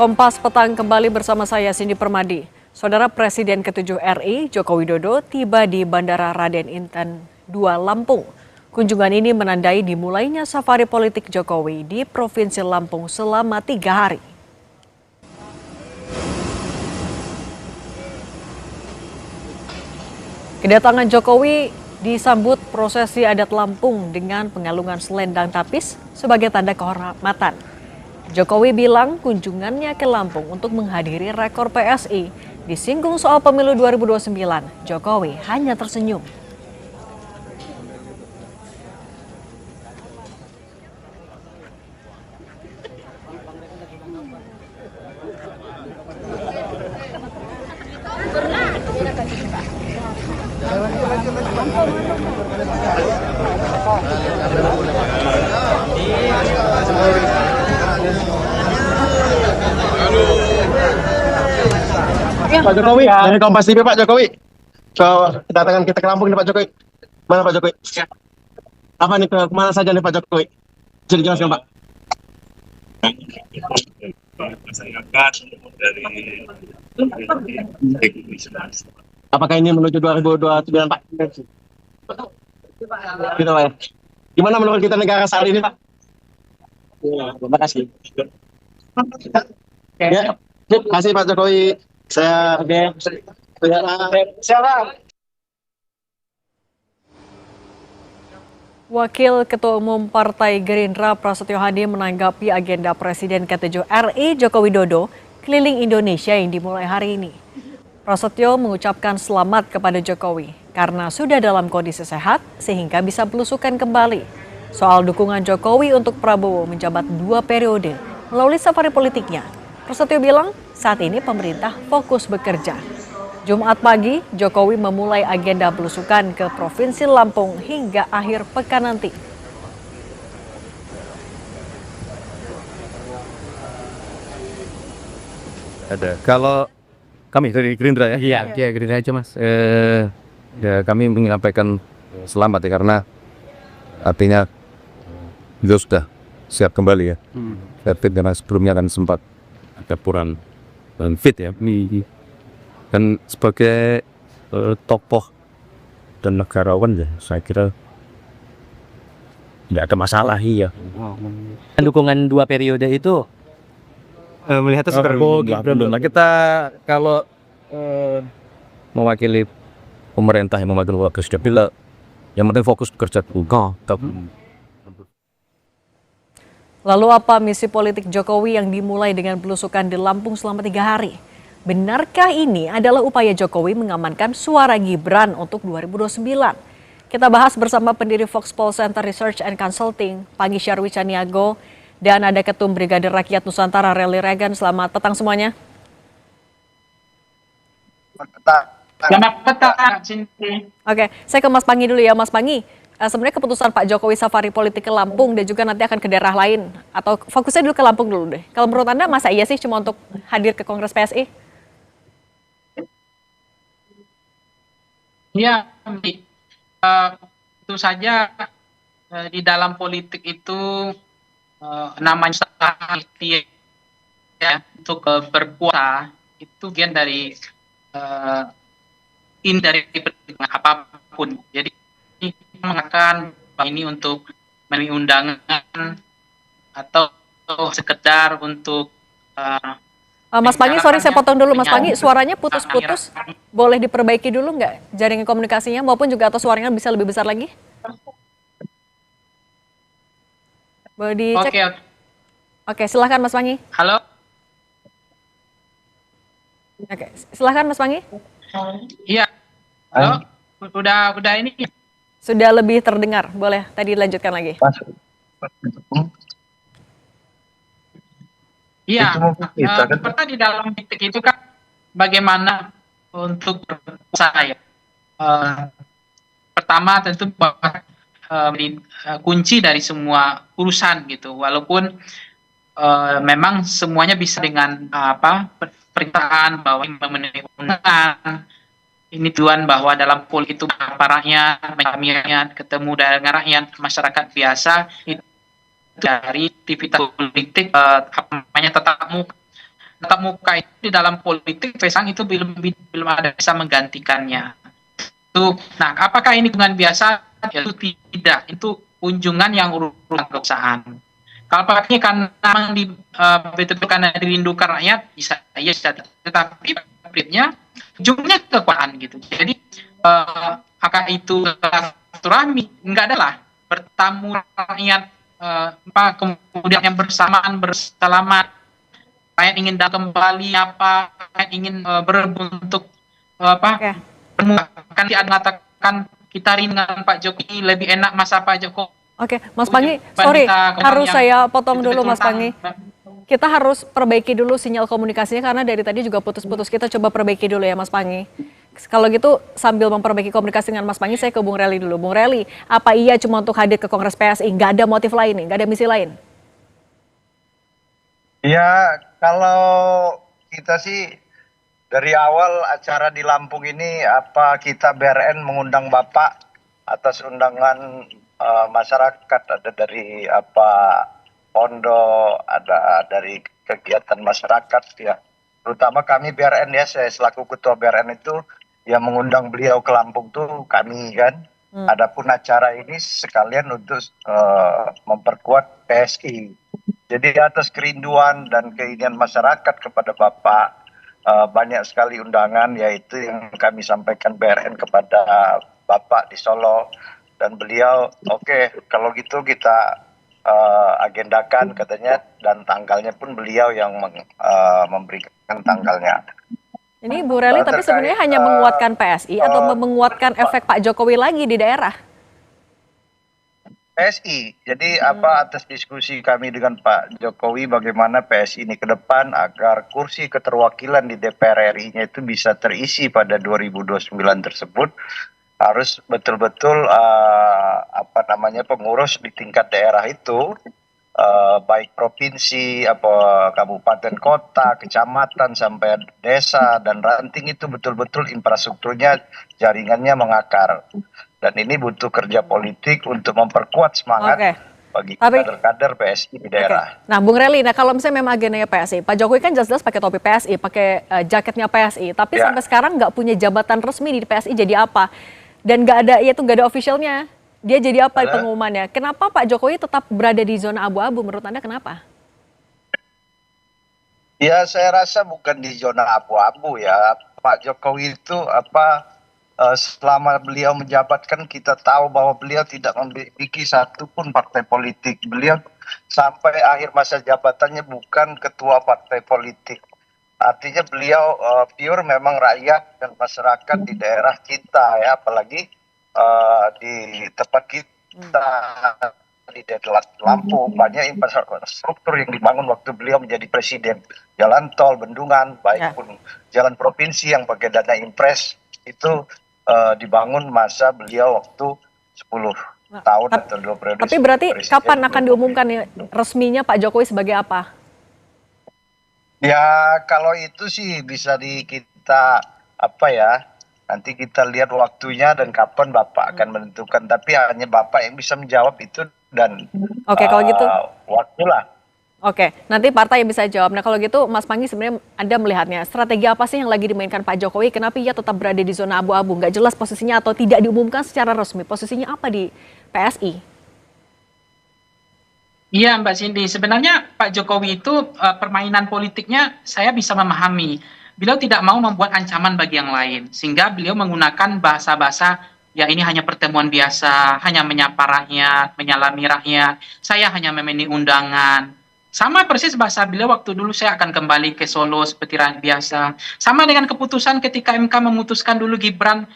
Kompas Petang kembali bersama saya Cindy Permadi. Saudara Presiden ke-7 RI Joko Widodo tiba di Bandara Raden Inten II Lampung. Kunjungan ini menandai dimulainya safari politik Jokowi di Provinsi Lampung selama 3 hari. Kedatangan Jokowi disambut prosesi adat Lampung dengan pengalungan selendang tapis sebagai tanda kehormatan. Jokowi bilang kunjungannya ke Lampung untuk menghadiri rekor PSI. Disinggung soal pemilu 2029, Jokowi hanya tersenyum. Pak Jokowi, dari Kompas TV Pak Jokowi. Kedatangan kita ke Lampung nih Pak Jokowi. Mana Pak Jokowi? Apa nih, kemana saja nih Pak Jokowi? Bisa dijelaskan Pak? Apakah ini menuju 2029 Pak? Gitu Pak ya. Gimana menurut kita negara saat ini Pak? Terima kasih. Ya, terima kasih Pak Jokowi. Wakil Ketua Umum Partai Gerindra Prasetyo Hadi menanggapi agenda Presiden ke-7 RI Joko Widodo keliling Indonesia yang dimulai hari ini. Prasetyo mengucapkan selamat kepada Jokowi karena sudah dalam kondisi sehat sehingga bisa belusukan kembali. Soal dukungan Jokowi untuk Prabowo menjabat 2 periode melalui safari politiknya, Prasetyo bilang saat ini pemerintah fokus bekerja. Jumat pagi, Jokowi memulai agenda belusukan ke Provinsi Lampung hingga akhir pekan nanti. Ada. Kalau kami dari Gerindra ya? Iya, Gerindra aja Mas. Ya kami menyampaikan selamat ya karena artinya beliau sudah siap kembali ya. Fit karena sebelumnya kan sempat ada kurang dan fit ya. Dan sebagai tokoh dan negarawan ya saya kira tidak ada masalah ya. Dukungan 2 periode itu melihatnya seperti Nah, kita kalau mewakili pemerintah yang mewakili warga sudah bilang yang penting fokus bekerja dulu. Lalu apa misi politik Jokowi yang dimulai dengan belusukan di Lampung selama 3 hari? Benarkah ini adalah upaya Jokowi mengamankan suara Gibran untuk 2029? Kita bahas bersama pendiri Foxpol Center Research and Consulting, Pangi Syarwi Caniago, dan ada Ketum Brigade Rakyat Nusantara Rally Regan. Selamat petang semuanya. Selamat petang, Cindy. Oke, saya ke Mas Pangi dulu ya. Mas Pangi, sebenarnya keputusan Pak Jokowi safari politik ke Lampung dan juga nanti akan ke daerah lain, atau fokusnya dulu ke Lampung dulu deh. Kalau menurut Anda, masa iya sih cuma untuk hadir ke Kongres PSI? Ya, tentu saja di dalam politik itu namanya ikhtiar ya untuk berkuasa itu bagian dari perjuangan apapun. Jadi mengatakan ini untuk memenuhi undangan atau sekedar untuk Mas Pangi, sorry saya potong dulu Mas Pangi, suaranya putus-putus. Boleh diperbaiki dulu nggak jaringan komunikasinya maupun juga atau suaranya bisa lebih besar lagi? Boleh dicek? Oke, silahkan Mas Pangi. Halo. Oke, silahkan Mas Pangi. Iya. Halo. Udah ini. Sudah lebih terdengar. Boleh tadi lanjutkan lagi. Iya, karena di dalam politik itu kan bagaimana untuk berkuasa ya. Pertama tentu bahwa kunci dari semua urusan gitu. Walaupun memang semuanya bisa dengan perintahan bahwa memenuhi undangan. Ini tujuan bahwa dalam politik itu para rakyat ketemu dengan rakyat masyarakat biasa itu dari aktivitas politik tetap muka tatap muka itu di dalam politik Vesang itu belum ada bisa menggantikannya. Nah, apakah ini kunjungan biasa? Ya, itu tidak. Itu kunjungan yang urusan kebangsaan. Kalau pakainya karena memang betul-betul karena dirindukan rakyat, bisa iya bisa. Tetapi prinsipnya ujungnya kekuasaan gitu. Jadi apakah itu silaturahmi? Enggak adalah bertamu rakyat kemudian yang bersamaan bersalamat, rakyat ingin datang kembali apa, rakyat ingin berebut untuk Oke. kan dia mengatakan kita rindu dengan Pak Jokowi, lebih enak masa Pak Jokowi. Oke, Mas Pangi, sorry, harus saya potong dulu Mas Pangi. Kita harus perbaiki dulu sinyal komunikasinya karena dari tadi juga putus-putus. Kita coba perbaiki dulu ya Mas Pangi. Kalau gitu sambil memperbaiki komunikasi dengan Mas Pangi, saya ke Bung Reli dulu. Bung Reli, apa iya cuma untuk hadir ke Kongres PSI? Nggak ada motif lain nih, nggak ada misi lain? Ya, kalau kita sih dari awal acara di Lampung ini kita BRN mengundang Bapak atas undangan masyarakat, ada dari pondok, ada dari kegiatan masyarakat ya. Terutama kami BRN ya, saya selaku ketua BRN itu yang mengundang beliau ke Lampung tuh kami kan. Adapun acara ini sekalian untuk memperkuat PSI. Jadi atas kerinduan dan keinginan masyarakat kepada Bapak, banyak sekali undangan, yaitu yang kami sampaikan BRN kepada Bapak di Solo, dan beliau oke, kalau gitu kita agendakan katanya, dan tanggalnya pun beliau yang memberikan tanggalnya. Ini Bu Reli tapi sebenarnya hanya menguatkan PSI atau menguatkan efek Pak Jokowi lagi di daerah? PSI. Jadi atas diskusi kami dengan Pak Jokowi bagaimana PSI ini ke depan agar kursi keterwakilan di DPR RI-nya itu bisa terisi pada 2029 tersebut, harus betul-betul pengurus di tingkat daerah itu, baik provinsi, kabupaten, kota, kecamatan sampai desa dan ranting itu betul-betul infrastrukturnya, jaringannya mengakar. Dan ini butuh kerja politik untuk memperkuat semangat bagi kader-kader PSI di daerah. Nah, Bung Reli, kalau misalnya memang agendanya PSI, Pak Jokowi kan jelas-jelas pakai topi PSI, pakai jaketnya PSI, tapi sampai sekarang nggak punya jabatan resmi di PSI, jadi apa? Dan nggak ada officialnya. Dia jadi apa pengumumannya? Kenapa Pak Jokowi tetap berada di zona abu-abu? Menurut Anda kenapa? Ya, saya rasa bukan di zona abu-abu ya. Pak Jokowi itu selama beliau menjabat kan kita tahu bahwa beliau tidak memiliki satu pun partai politik. Beliau sampai akhir masa jabatannya bukan ketua partai politik. Artinya beliau pure memang rakyat dan masyarakat di daerah kita ya, apalagi di tempat kita di daerah Lampung banyak infrastruktur yang dibangun waktu beliau menjadi presiden. Jalan tol, bendungan, baik pun jalan provinsi yang pakai dana impres itu dibangun masa beliau waktu 10 tahun atau 2 periode. Tapi berarti kapan akan diumumkan resminya Pak Jokowi sebagai apa? Ya, kalau itu sih bisa kita nanti kita lihat waktunya dan kapan Bapak akan menentukan. Tapi hanya Bapak yang bisa menjawab itu, dan kalau gitu waktulah. Nanti partai yang bisa jawab. Nah, kalau gitu Mas Pangi, sebenarnya Anda melihatnya strategi apa sih yang lagi dimainkan Pak Jokowi? Kenapa ia tetap berada di zona abu-abu? Nggak jelas posisinya atau tidak diumumkan secara resmi. Posisinya apa di PSI? Iya Mbak Cindy, sebenarnya Pak Jokowi itu permainan politiknya saya bisa memahami. Beliau tidak mau membuat ancaman bagi yang lain, sehingga beliau menggunakan bahasa-bahasa, ya ini hanya pertemuan biasa, hanya menyapa rakyat, menyalami rakyat, saya hanya memenuhi undangan. Sama persis bahasa beliau waktu dulu saya akan kembali ke Solo seperti rakyat biasa. Sama dengan keputusan ketika MK memutuskan dulu Gibran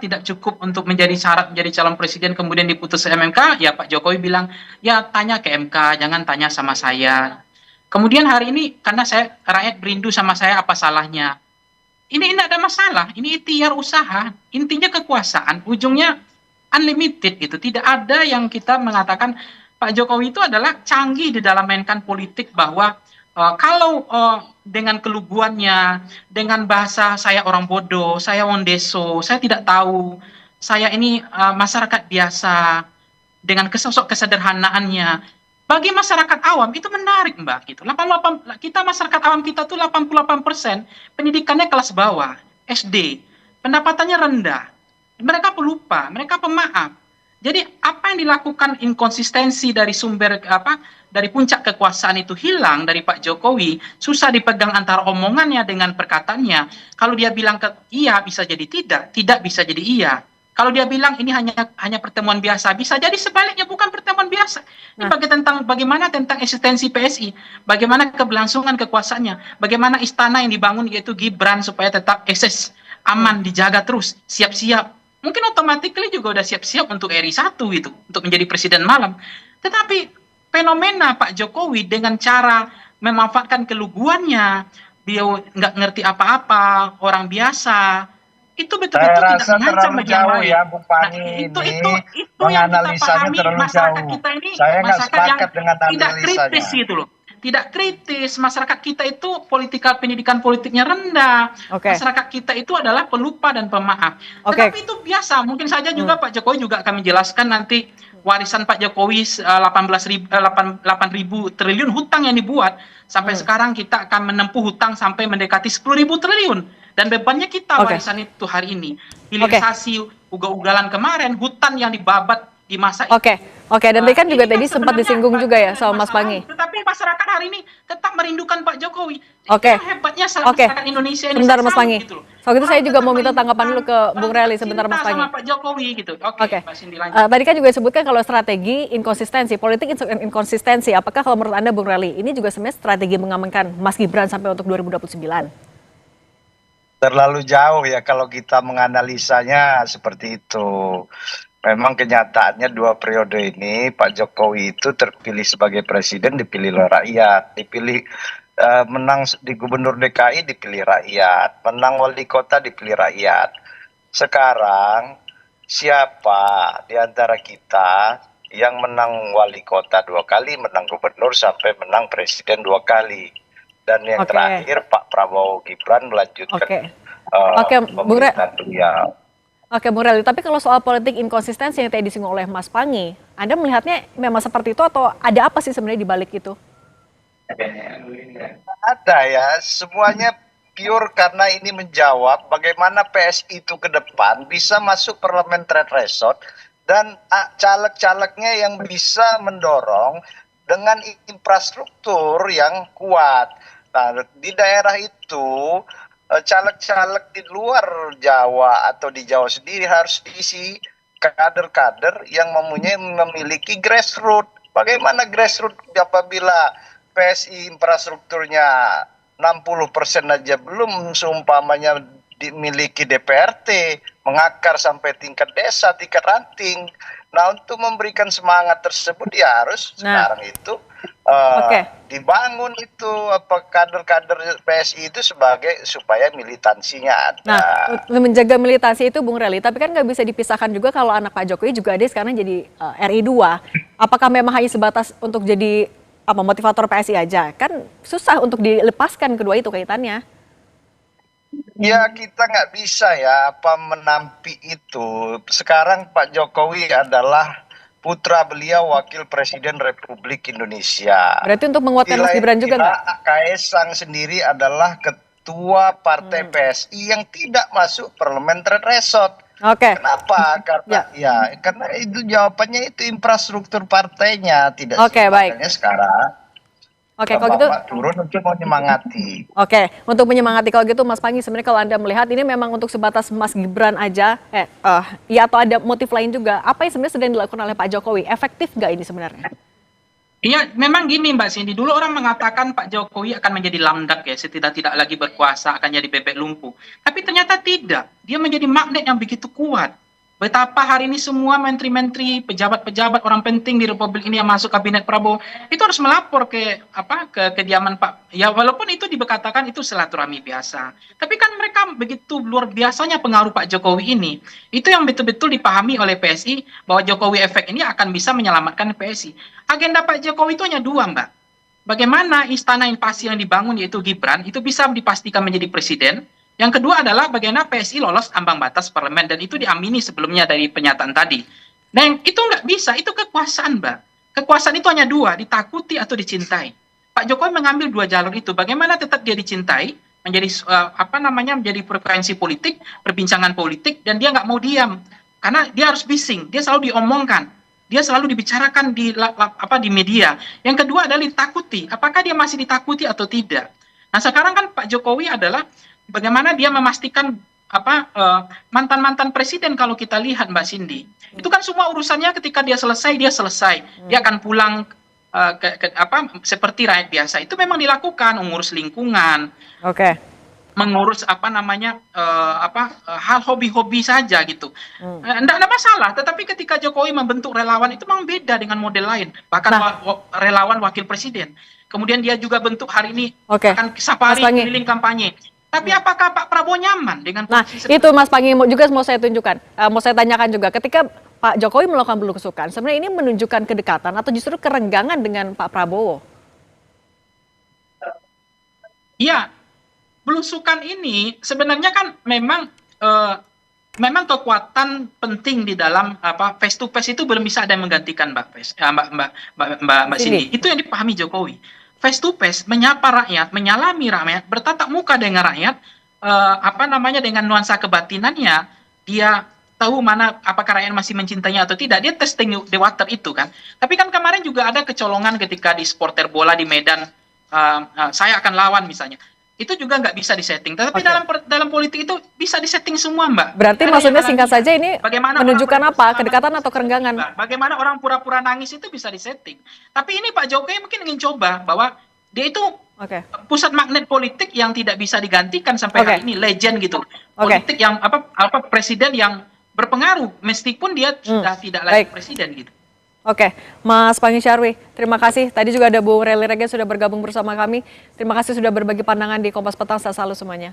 tidak cukup untuk menjadi syarat menjadi calon presiden, kemudian diputus MK, ya Pak Jokowi bilang, ya tanya ke MK, jangan tanya sama saya. Kemudian hari ini karena rakyat berindu sama saya, apa salahnya? Ini tidak ada masalah, ini ikhtiar usaha, intinya kekuasaan, ujungnya unlimited gitu. Tidak ada yang kita mengatakan Pak Jokowi itu adalah canggih di dalam mainkan politik, bahwa kalau dengan keluguannya, dengan bahasa saya orang bodoh, saya wondeso, saya tidak tahu, saya ini masyarakat biasa, dengan kesosok kesederhanaannya, Bagi masyarakat awam itu menarik, Mbak, gitu. 88 kita masyarakat awam kita tuh 88% pendidikannya kelas bawah, SD. Pendapatannya rendah. Mereka pelupa, mereka pemaaf. Jadi apa yang dilakukan inkonsistensi dari sumber dari puncak kekuasaan itu hilang dari Pak Jokowi, susah dipegang antara omongannya dengan perkataannya. Kalau dia bilang iya bisa jadi tidak, tidak bisa jadi iya. Kalau dia bilang ini hanya pertemuan biasa, bisa jadi sebaliknya bukan pertemuan biasa. Ini bagaimana tentang eksistensi PSI, bagaimana keberlangsungan kekuasaannya, bagaimana istana yang dibangun yaitu Gibran supaya tetap eksis, aman, dijaga terus, siap-siap. Mungkin otomatis juga udah siap-siap untuk RI 1 gitu, untuk menjadi presiden malam. Tetapi fenomena Pak Jokowi dengan cara memanfaatkan keluguannya, beliau nggak ngerti apa-apa, orang biasa, itu betul-betul Saya tidak rasa mengancam terlalu bagi yang jauh lain. ya, Bu Pani. Nah, itu Ini yang kita menganalisanya pahami, terlalu masyarakat jauh. kita ini Saya nggak masyarakat yang sepakat dengan tidak kritis analisanya. gitu loh. Tidak kritis, masyarakat kita itu pendidikan politiknya rendah. Oke. Masyarakat kita itu adalah pelupa dan pemaaf. Oke. Tetapi itu biasa, mungkin saja juga Pak Jokowi juga akan menjelaskan nanti warisan Pak Jokowi 8.000 triliun hutang yang dibuat sampai sekarang kita akan menempuh hutang sampai mendekati 10.000 triliun dan bebannya kita Oke. warisan itu hari ini. Hilirisasi ugal-ugalan kemarin, hutan yang dibabat di masa itu. Oke, dan tadi kan juga Ini tadi sempat sebenarnya disinggung juga ya bagian sama Mas masalah, Pangi. Tetapi masyarakat hari ini tetap merindukan Pak Jokowi. Oke. Itu hebatnya Oke. masyarakat Indonesia ini. Sebentar saya Mas salut Pangi. gitu loh. Soal itu saya Orang juga tetap mau minta tanggapan dulu ke merindukan, Bung Rally sebentar cinta Mas Pangi. sama Pak Jokowi gitu. Oke, Mbak Cindy lanjut. Tadi kan juga disebutkan kalau strategi inkonsistensi, politik inkonsistensi. Apakah kalau menurut Anda Bung Rally, ini juga sebenarnya strategi mengamankan Mas Gibran sampai untuk 2029? Terlalu jauh ya kalau kita menganalisanya seperti itu. Memang kenyataannya 2 periode ini Pak Jokowi itu terpilih sebagai presiden dipilih oleh rakyat, dipilih menang di gubernur DKI dipilih rakyat, menang wali kota dipilih rakyat. Sekarang siapa di antara kita yang menang wali kota 2 kali, menang gubernur sampai menang presiden 2 kali? Dan yang Oke. terakhir Pak Prabowo Gibran melanjutkan Oke, Bung Re- pemerintahan beliau. Oke, Bung Rally, tapi kalau soal politik inkonsistensi yang tadi disinggung oleh Mas Pangi, Anda melihatnya memang seperti itu atau ada apa sih sebenarnya di balik itu? Ada ya, semuanya pure karena ini menjawab bagaimana PSI itu ke depan bisa masuk parliamentary threshold dan caleg-calegnya yang bisa mendorong dengan infrastruktur yang kuat. Nah, di daerah itu caleg-caleg di luar Jawa atau di Jawa sendiri harus diisi kader-kader yang memiliki grassroots. Bagaimana grassroots apabila PSI infrastrukturnya 60% aja belum, seumpamanya dimiliki DPRT, mengakar sampai tingkat desa, tingkat ranting. Nah, untuk memberikan semangat tersebut ya harus sekarang itu dibangun itu kader-kader PSI itu sebagai supaya militansinya ada. Nah, menjaga militansi itu Bung Rally, tapi kan nggak bisa dipisahkan juga kalau anak Pak Jokowi juga ada sekarang jadi RI 2. Apakah memang hanya sebatas untuk jadi motivator PSI aja? Kan susah untuk dilepaskan kedua itu kaitannya. Ya kita nggak bisa ya menampi itu. Sekarang Pak Jokowi adalah putra beliau wakil presiden Republik Indonesia. Berarti untuk menguatkan Mas Gibran juga nggak? Kaisang sendiri adalah ketua partai PSI yang tidak masuk parliamentary threshold. Oke. Kenapa? Karena karena itu jawabannya itu infrastruktur partainya tidak. Oke, baik. Makanya sekarang Oke, kalau gitu. turun untuk menyemangati. Oke, untuk menyemangati kalau gitu Mas Pangi, sebenarnya kalau Anda melihat ini memang untuk sebatas Mas Gibran aja, ya atau ada motif lain juga, apa yang sebenarnya sedang dilakukan oleh Pak Jokowi? Efektif nggak ini sebenarnya? Iya, memang gini Mbak Cindy. Dulu orang mengatakan Pak Jokowi akan menjadi lamdak ya, tidak lagi berkuasa, akan jadi bebek lumpuh. Tapi ternyata tidak. Dia menjadi magnet yang begitu kuat. Betapa hari ini semua menteri-menteri, pejabat-pejabat, orang penting di Republik ini yang masuk kabinet Prabowo itu harus melapor ke kediaman Pak. Ya walaupun itu dikatakan itu silaturahmi biasa. Tapi kan mereka begitu luar biasanya pengaruh Pak Jokowi ini. Itu yang betul-betul dipahami oleh PSI bahwa Jokowi efek ini akan bisa menyelamatkan PSI. Agenda Pak Jokowi itu hanya 2, Mbak. Bagaimana istana invasi yang dibangun yaitu Gibran itu bisa dipastikan menjadi presiden. Yang kedua adalah bagaimana PSI lolos ambang batas parlemen dan itu diamini sebelumnya dari pernyataan tadi. Dan itu nggak bisa, itu kekuasaan, Mbak. kekuasaan itu hanya dua, ditakuti atau dicintai. Pak Jokowi mengambil dua jalur itu. Bagaimana tetap dia dicintai, menjadi menjadi frekuensi politik, perbincangan politik, dan dia nggak mau diam karena dia harus bising, dia selalu diomongkan, dia selalu dibicarakan di media. Yang kedua adalah ditakuti, apakah dia masih ditakuti atau tidak. Nah sekarang kan Pak Jokowi adalah bagaimana dia memastikan mantan-mantan presiden. Kalau kita lihat Mbak Cindy, itu kan semua urusannya ketika dia selesai, dia akan pulang seperti rakyat biasa. Itu memang dilakukan, mengurus lingkungan, mengurus hal hobi-hobi saja gitu. Tidak ada masalah. Tetapi ketika Jokowi membentuk relawan itu memang beda dengan model lain. Bahkan relawan wakil presiden. Kemudian dia juga bentuk hari ini akan safari keliling kampanye. Tapi apakah Pak Prabowo nyaman dengan posisi itu Mas Pangi juga mau saya tunjukkan, mau saya tanyakan juga, ketika Pak Jokowi melakukan belusukan, sebenarnya ini menunjukkan kedekatan atau justru kerenggangan dengan Pak Prabowo? Iya, belusukan ini sebenarnya kan memang kekuatan penting di dalam face to face itu belum bisa ada yang menggantikan Mbak Cindy. Itu yang dipahami Jokowi. Face to face, menyapa rakyat, menyalami rakyat, bertatap muka dengan rakyat, dengan nuansa kebatinannya, dia tahu mana apakah rakyat masih mencintainya atau tidak. Dia testing the water itu kan. Tapi kan kemarin juga ada kecolongan ketika di supporter bola di Medan, saya akan lawan misalnya. Itu juga nggak bisa disetting. Tapi dalam politik itu bisa disetting semua, Mbak. Berarti maksudnya singkat saja ini menunjukkan apa? Kedekatan atau kerenggangan? Bagaimana orang pura-pura nangis itu bisa disetting. Tapi ini Pak Jokowi mungkin ingin coba bahwa dia itu pusat magnet politik yang tidak bisa digantikan sampai hari ini, legend gitu. Politik yang presiden yang berpengaruh meskipun dia sudah tidak lagi presiden gitu. Mas Pangi Syarwi, terima kasih. Tadi juga ada Bu Reli Rega sudah bergabung bersama kami. Terima kasih sudah berbagi pandangan di Kompas Petang. Sehat selalu semuanya.